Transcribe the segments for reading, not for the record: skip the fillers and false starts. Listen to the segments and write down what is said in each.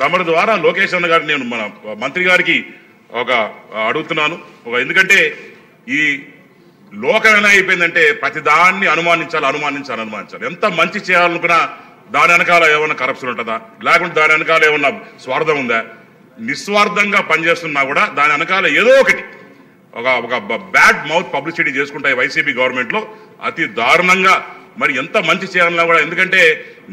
తమరి ద్వారా లోకేష్ అన్న గారిని నేను మన మంత్రి గారికి ఒక అడుగుతున్నాను. ఎందుకంటే ఈ లోకం ఎలా అయిపోయిందంటే ప్రతి దాన్ని అనుమానించాలి. ఎంత మంచి చేయాలనుకున్నా దాని వెనకాల ఏమన్నా కరప్షన్ ఉంటుందా, లేకుంటే దాని వెనకాల ఏమన్నా స్వార్థం ఉందా? నిస్వార్థంగా పనిచేస్తున్నా కూడా దాని వెనకాల ఏదో ఒకటి ఒక బ్యాడ్ మౌత్ పబ్లిసిటీ చేసుకుంటాయి వైసీపీ గవర్నమెంట్లో అతి దారుణంగా. మరి ఎంత మంచి చేయాలన్నా కూడా, ఎందుకంటే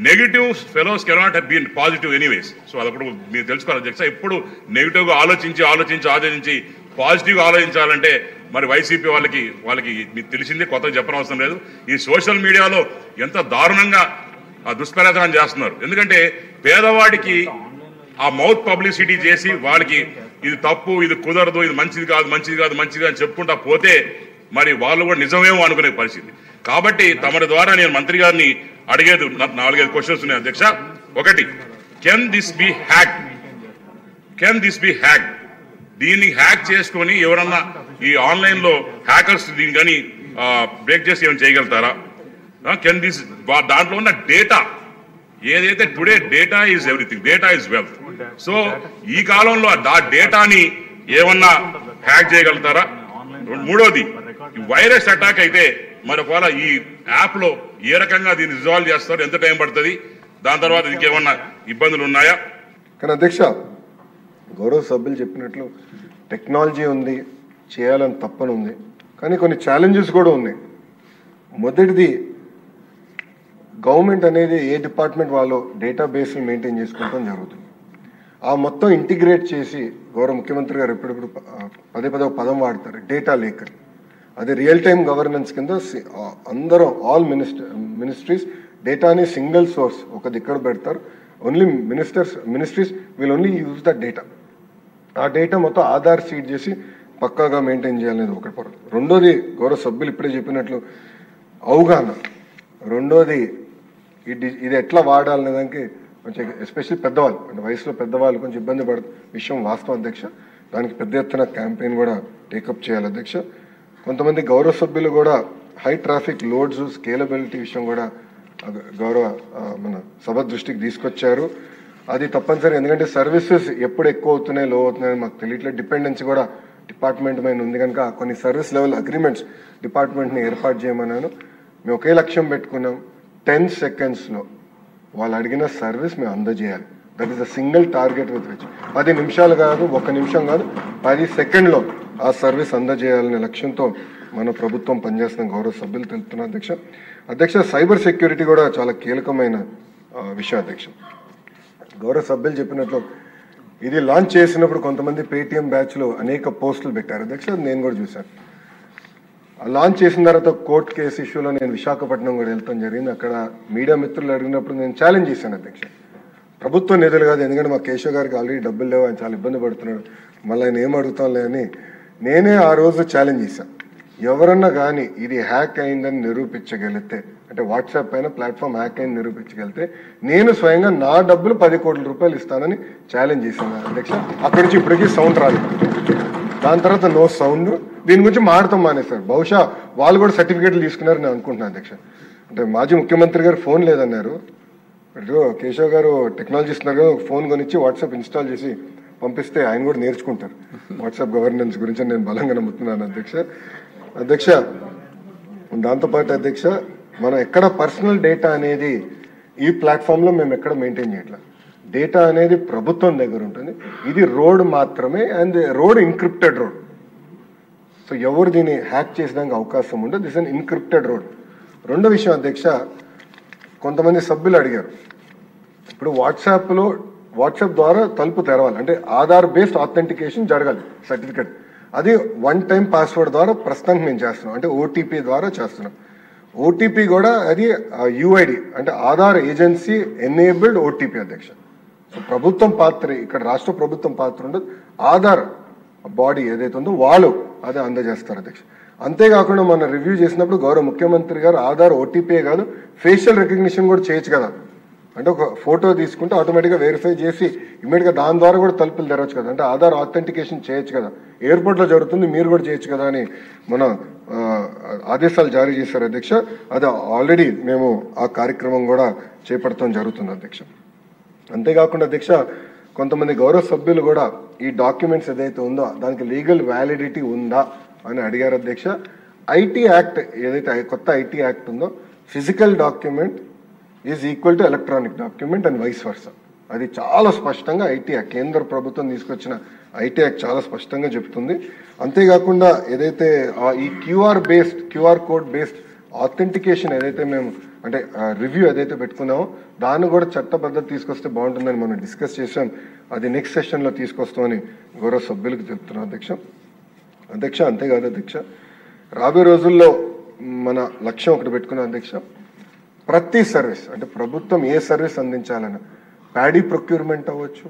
negative fellows cannot have been positive anyways. So అదప్పుడు మీరు తెలుసుకోవాలి అధ్యక్ష, ఎప్పుడు నెగిటివ్గా ఆలోచించి పాజిటివ్గా ఆలోచించాలంటే మరి వైసీపీ వాళ్ళకి మీకు తెలిసిందే, కొత్తగా చెప్పనవసరం లేదు. ఈ సోషల్ మీడియాలో ఎంత దారుణంగా దుష్ప్రచారం చేస్తున్నారు. ఎందుకంటే పేదవాడికి ఆ మౌత్ పబ్లిసిటీ చేసి వాళ్ళకి ఇది తప్పు, ఇది కుదరదు, ఇది మంచిది కాదు అని చెప్పుకుంటా పోతే మరి వాళ్ళు కూడా నిజమేమో అనుకునే పరిస్థితి. కాబట్టి తమరి ద్వారా నేను మంత్రి గారిని అడిగేది 4-5 క్వశ్చన్స్ ఉన్నాయి అధ్యక్ష. ఒకటి, కెన్ దిస్ బి హ్యాక్? దీన్ని హ్యాక్ చేసుకొని ఎవరన్నా ఈ ఆన్లైన్లో హ్యాకర్స్ దీన్ని కానీ బ్రేక్ చేసి ఏమైనా చేయగలుగుతారా? కెన్ దిస్ దాంట్లో ఉన్న డేటా ఏదైతే today data is everything, data is wealth. So ఈ కాలంలో ఆ డేటాని ఏమన్నా హ్యాక్ చేయగలుగుతారా? మూడోది, వైరస్ అటాక్ అయితే మరి ఒకవేళ ఈ యాప్లో ఏ రకంగా దీన్ని రిజాల్వ్ చేస్తారు, ఎంత టైం పడుతుంది, దాని తర్వాత ఇంకేమన్నా ఇబ్బందులు ఉన్నాయా? కానీ అధ్యక్ష, గౌరవ సభ్యులు చెప్పినట్లు టెక్నాలజీ ఉంది, చేయాలని తప్పని ఉంది, కానీ కొన్ని ఛాలెంజెస్ కూడా ఉన్నాయి. మొదటిది, గవర్నమెంట్ అనేది ఏ డిపార్ట్మెంట్ వాళ్ళు డేటాబేస్ని మెయింటైన్ చేసుకుంటాం జరుగుతుంది. ఆ మొత్తం ఇంటిగ్రేట్ చేసి గౌరవ ముఖ్యమంత్రి గారు ఎప్పుడెప్పుడు పదే పదం వాడతారు, డేటా లేక్. అది రియల్ టైమ్ గవర్నెన్స్ కింద అందరం ఆల్ మినిస్ట్రీస్ డేటాని సింగిల్ సోర్స్ ఒక దిక్కడ పెడతారు. Only ministries will only use the data. ఆ డేటా మొత్తం ఆధార్ సీడ్ చేసి పక్కాగా మెయింటైన్ చేయాలనేది ఒకటి పొరపాటు. రెండోది, గౌరవ సభ్యులు ఇప్పుడే చెప్పినట్లు అవగాహన. రెండోది, ఇది ఎట్లా వాడాలనే దానికి కొంచెం ఎస్పెషల్లీ పెద్దవాళ్ళు, అంటే వయసులో పెద్దవాళ్ళు కొంచెం ఇబ్బంది పడుతుంది విషయం వాస్తవం అధ్యక్ష. దానికి పెద్ద ఎత్తున క్యాంపెయిన్ కూడా టేకప్ చేయాలి అధ్యక్ష. కొంతమంది గౌరవ సభ్యులు కూడా హై ట్రాఫిక్ లోడ్స్ స్కేలబిలిటీ విషయం కూడా గౌరవ మన సభ దృష్టికి తీసుకొచ్చారు. అది తప్పనిసరి, ఎందుకంటే సర్వీసెస్ ఎప్పుడు ఎక్కువ అవుతున్నాయి లో అవుతున్నాయని మాకు తెలియట్లేదు. డిపెండెన్సీ కూడా డిపార్ట్మెంట్ మీద ఉంది కనుక కొన్ని సర్వీస్ లెవెల్ అగ్రిమెంట్స్ డిపార్ట్మెంట్ని ఏర్పాటు చేయమన్నాను. మేము ఒకే లక్ష్యం పెట్టుకున్నాం, 10 సెకండ్స్లో వాళ్ళు అడిగిన సర్వీస్ మేము అందజేయాలి. That is a single target with which 10 నిమిషాలు కాదు, 1 నిమిషం కాదు, 10 సెకండ్లో ఆ సర్వీస్ అందజేయాలనే లక్ష్యంతో మన ప్రభుత్వం పనిచేస్తున్న గౌరవ సభ్యులు తెలుపుతున్నారు అధ్యక్ష. సైబర్ సెక్యూరిటీ కూడా చాలా కీలకమైన విషయం అధ్యక్ష. గౌరవ సభ్యులు చెప్పినట్లు ఇది లాంచ్ చేసినప్పుడు కొంతమంది పేటీఎం బ్యాచ్లో అనేక పోస్టులు పెట్టారు అధ్యక్ష, నేను కూడా చూశాను. లాంచ్ చేసిన తర్వాత కోర్టు కేసు ఇష్యూలో నేను విశాఖపట్నం కూడా వెళ్తాం జరిగింది. అక్కడ మీడియా మిత్రులు అడిగినప్పుడు నేను ఛాలెంజ్ చేశాను అధ్యక్ష, ప్రభుత్వ నిధులు కాదు, ఎందుకంటే మా కేశవ్ గారికి ఆల్రెడీ డబ్బులు లేవు, ఆయన చాలా ఇబ్బంది పడుతున్నాడు, మళ్ళీ ఆయన ఏం అడుగుతాంలే అని నేనే ఆ రోజు ఛాలెంజ్ చేశాను. ఎవరన్నా కానీ ఇది హ్యాక్ అయిందని నిరూపించగలిగితే, అంటే వాట్సాప్ పైన ప్లాట్ఫామ్ హ్యాక్ అయింది నిరూపించగలిగితే నేను స్వయంగా నా డబ్బులు 10 కోట్ల రూపాయలు ఇస్తానని ఛాలెంజ్ చేశాను అధ్యక్ష. అక్కడి నుంచి ఇప్పటికీ సౌండ్ రాలేదు. దాని తర్వాత నో సౌండ్. దీని గురించి మాడతాం మానేశారు. బహుశా వాళ్ళు కూడా సర్టిఫికేట్లు తీసుకున్నారు నేను అనుకుంటున్నాను అధ్యక్ష. అంటే మాజీ ముఖ్యమంత్రి గారు ఫోన్ లేదన్నారు, కేశవ్ గారు టెక్నాలజీ ఇస్తున్నారు కదా, ఫోన్ కొనిచ్చి వాట్సాప్ ఇన్స్టాల్ చేసి పంపిస్తే ఆయన కూడా నేర్చుకుంటారు వాట్సాప్ గవర్నెన్స్ గురించి నేను బలంగా నమ్ముతున్నాను అధ్యక్ష. దాంతోపాటు అధ్యక్ష, మనం ఎక్కడ పర్సనల్ డేటా అనేది ఈ ప్లాట్ఫామ్లో మేము ఎక్కడ మెయింటైన్ చేయట్లేదు. డేటా అనేది ప్రభుత్వం దగ్గర ఉంటుంది. ఇది రోడ్ మాత్రమే, and road encrypted road. So ఎవరు దీన్ని హ్యాక్ చేసేదానికి అవకాశం ఉండదు. This an encrypted road. రెండో విషయం అధ్యక్ష, కొంతమంది సభ్యులు అడిగారు, ఇప్పుడు వాట్సాప్ ద్వారా తలుపు తెరవాలి అంటే ఆధార్ బేస్డ్ ఆథెంటికేషన్ జరగాలి, సర్టిఫికేట్. అది 1 టైం పాస్వర్డ్ ద్వారా ప్రస్తుతానికి మేము చేస్తున్నాం, అంటే ఓటీపీ ద్వారా చేస్తున్నాం. ఓటీపీ కూడా అది యూఐడి అంటే ఆధార్ ఏజెన్సీ ఎనేబుల్డ్ ఓటీపీ అధ్యక్ష. సో ప్రభుత్వం పాత్ర ఇక్కడ, రాష్ట్ర ప్రభుత్వం పాత్ర ఉండదు, ఆధార్ బాడీ ఏదైతే ఉందో వాళ్ళు అదే అందజేస్తారు అధ్యక్ష. అంతేకాకుండా మన రివ్యూ చేసినప్పుడు గౌరవ ముఖ్యమంత్రి గారు ఆధార్ ఓటీపీ కాదు ఫేషియల్ రికగ్నిషన్ కూడా చేయొచ్చు కదా, అంటే ఒక ఫోటో తీసుకుంటే ఆటోమేటిక్గా వెరిఫై చేసి ఇమీడియట్గా దాని ద్వారా కూడా తలుపులు తెరవచ్చు కదా, అంటే ఆధార్ ఆథెంటికేషన్ చేయొచ్చు కదా, ఎయిర్పోర్ట్లో జరుగుతుంది మీరు కూడా చేయొచ్చు కదా అని మన ఆదేశాలు జారీ చేశారు అధ్యక్ష. అది ఆల్రెడీ మేము ఆ కార్యక్రమం కూడా చేపడతాం జరుగుతుంది అధ్యక్ష. అంతేకాకుండా అధ్యక్ష, కొంతమంది గౌరవ సభ్యులు కూడా ఈ డాక్యుమెంట్స్ ఏదైతే ఉందో దానికి లీగల్ వ్యాలిడిటీ ఉందా అని అడిగారు అధ్యక్ష. ఐటీ యాక్ట్ ఏదైతే కొత్త ఐటీ యాక్ట్ ఉందో physical document is equal to electronic document and vice versa. అది చాలా స్పష్టంగా ఐటీ యాక్ట్, కేంద్ర ప్రభుత్వం తీసుకొచ్చిన ఐటీ యాక్ట్ చాలా స్పష్టంగా చెప్తుంది. అంతేకాకుండా ఏదైతే ఈ క్యూఆర్ కోడ్ బేస్డ్ ఆథెంటికేషన్ ఏదైతే మేము అంటే రివ్యూ ఏదైతే పెట్టుకున్నామో దాన్ని కూడా చట్టబద్ధత తీసుకొస్తే బాగుంటుందని మనం డిస్కస్ చేసాం. అది నెక్స్ట్ సెషన్లో తీసుకొస్తామని గౌరవ సభ్యులకు చెప్తున్నాం అధ్యక్ష. అంతేకాదు అధ్యక్ష, రాబోయే రోజుల్లో మన లక్ష్యం ఒకటి పెట్టుకున్నాం అధ్యక్ష. ప్రతి సర్వీస్ అంటే ప్రభుత్వం ఏ సర్వీస్ అందించాలన్నా ప్యాడీ ప్రొక్యూర్మెంట్ అవ్వచ్చు,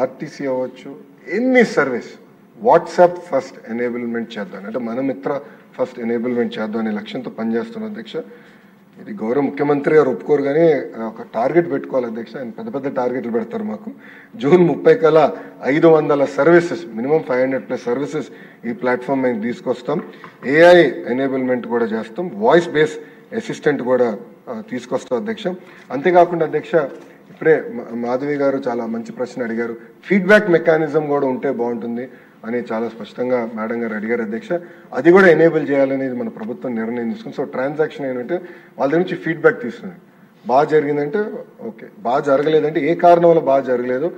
ఆర్టీసీ అవ్వచ్చు, ఎన్ని సర్వీస్ వాట్సాప్ ఫస్ట్ ఎనేబుల్మెంట్ చేద్దాం, అంటే మన మిత్ర ఫస్ట్ ఎనేబుల్మెంట్ చేద్దాం అనే లక్ష్యంతో పనిచేస్తున్నాం అధ్యక్ష. ఇది గౌరవ ముఖ్యమంత్రి గారు ఒప్పుకోరు కానీ ఒక టార్గెట్ పెట్టుకోవాలి అధ్యక్ష. ఆయన పెద్ద పెద్ద టార్గెట్లు పెడతారు మాకు. జూన్ 30 కల్లా 500 సర్వీసెస్, మినిమం 500+ సర్వీసెస్ ఈ ప్లాట్ఫామ్ మేము తీసుకొస్తాం. ఏఐ ఎనేబుల్మెంట్ కూడా చేస్తాం, వాయిస్ బేస్ అసిస్టెంట్ కూడా తీసుకొస్తాం అధ్యక్ష. అంతేకాకుండా అధ్యక్ష, ఇప్పుడే మాధవి గారు చాలా మంచి ప్రశ్న అడిగారు. ఫీడ్బ్యాక్ మెకానిజం కూడా ఉంటే బాగుంటుంది అని చాలా స్పష్టంగా మేడం గారు అడిగారు అధ్యక్ష. అది కూడా ఎనేబుల్ చేయాలనేది మన ప్రభుత్వం నిర్ణయం తీసుకుంది. సో ట్రాన్సాక్షన్ ఏంటంటే వాళ్ళ దగ్గర నుంచి ఫీడ్బ్యాక్ తీసుకుని బాగా జరిగిందంటే ఓకే, బాగా జరగలేదంటే ఏ కారణం వల్ల బాగా జరగలేదు,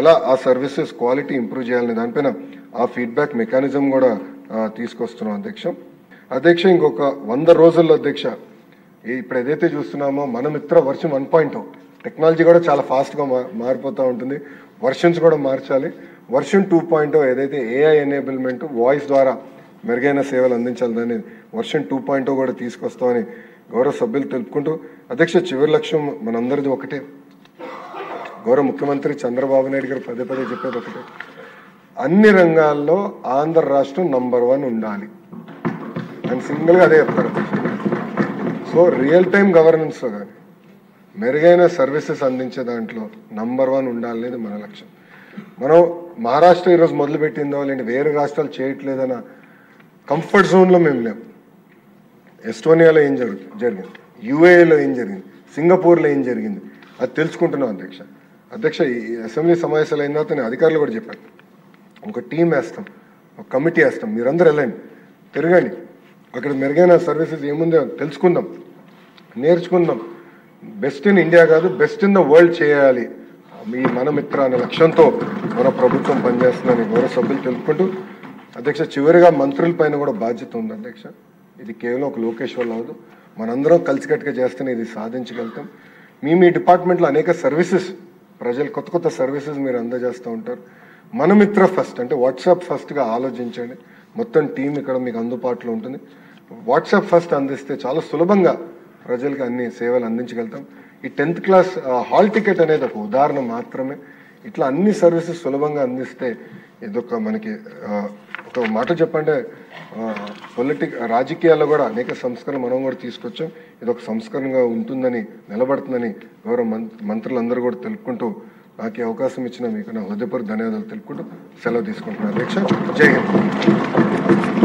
ఎలా ఆ సర్వీసెస్ క్వాలిటీ ఇంప్రూవ్ చేయాలనే దానిపైన ఆ ఫీడ్బ్యాక్ మెకానిజం కూడా తీసుకొస్తున్నాం అధ్యక్ష. ఇంకొక 100 రోజుల్లో అధ్యక్ష ఇప్పుడు ఏదైతే చూస్తున్నామో మన మిత్ర వర్షన్ 1.0 టెక్నాలజీ కూడా చాలా ఫాస్ట్గా మారిపోతూ ఉంటుంది. వర్షన్స్ కూడా మార్చాలి. వర్షన్ 2.0 ఏదైతే ఏఐ ఎనేబుల్మెంట్ వాయిస్ ద్వారా మెరుగైన సేవలు అందించాలని వర్షన్ 2.0 కూడా తీసుకొస్తామని గౌరవ సభ్యులు తెలుపుకుంటూ అధ్యక్ష, చివరి లక్ష్యం మనందరిది ఒకటే. గౌరవ ముఖ్యమంత్రి చంద్రబాబు నాయుడు గారు పదే చెప్పేది ఒకటే, అన్ని రంగాల్లో ఆంధ్ర రాష్ట్రం నంబర్ 1 ఉండాలి అని సింగిల్గా అదే చెప్తారు. సో రియల్ టైం గవర్నెన్స్లో కానీ మెరుగైన సర్వీసెస్ అందించే దాంట్లో నంబర్ 1 ఉండాలనేది మన లక్ష్యం. మనం మహారాష్ట్ర ఈరోజు మొదలుపెట్టిందో లేదంటే వేరే రాష్ట్రాలు చేయట్లేదన్న కంఫర్ట్ జోన్లో మేము లేము. ఎస్టోనియాలో ఏం జరిగింది, యూఏఏలో ఏం జరిగింది, సింగపూర్లో ఏం జరిగింది అది తెలుసుకుంటున్నాం అధ్యక్ష. ఈ అసెంబ్లీ సమావేశాలు అయిన తర్వాత నేను అధికారులు కూడా చెప్పాను, ఒక టీం వేస్తాం, ఒక కమిటీ వేస్తాం, మీరందరూ వెళ్ళండి, తిరగండి, అక్కడ మెరుగైన సర్వీసెస్ ఏముందో తెలుసుకుందాం, నేర్చుకుందాం. బెస్ట్ ఇన్ ఇండియా కాదు, బెస్ట్ ఇన్ ద వరల్డ్ చేయాలి ఈ మన మిత్ర అనే లక్ష్యంతో మన ప్రభుత్వం పనిచేస్తుందని గౌరవ సభ్యులు తెలుపుకుంటూ అధ్యక్ష, చివరిగా మంత్రుల పైన కూడా బాధ్యత ఉంది అధ్యక్ష. ఇది కేవలం ఒక లోకేష్ వల్ల అవదు, మనందరం కలిసికట్టుగా చేస్తేనే ఇది సాధించగలుగుతాం. మీ డిపార్ట్మెంట్లో అనేక సర్వీసెస్, ప్రజలు కొత్త సర్వీసెస్ మీరు అందజేస్తూ ఉంటారు. మన మిత్ర ఫస్ట్ అంటే వాట్సాప్ ఫస్ట్గా ఆలోచించండి. మొత్తం టీం ఇక్కడ మీకు అందుబాటులో ఉంటుంది. వాట్సాప్ ఫస్ట్ అందిస్తే చాలా సులభంగా ప్రజలకు అన్ని సేవలు అందించగలుగుతాం. ఈ 10th క్లాస్ హాల్ టికెట్ అనేది ఒక ఉదాహరణ మాత్రమే. ఇట్లా అన్ని సర్వీసెస్ సులభంగా అందిస్తే ఇదొక మనకి ఒక మాట చెప్పంటే రాజకీయాల్లో కూడా అనేక సంస్కరణలు మనం కూడా తీసుకొచ్చాం. ఇదొక సంస్కరణగా ఉంటుందని, నిలబడుతుందని గౌరవ మంత్రులందరూ కూడా తెలుపుకుంటూ నాకు అవకాశం ఇచ్చిన మీకు నా హృదయపూర్వక ధన్యవాదాలు తెలుపుకుంటూ సెలవు తీసుకుంటున్నాను అధ్యక్ష. జై హింద్.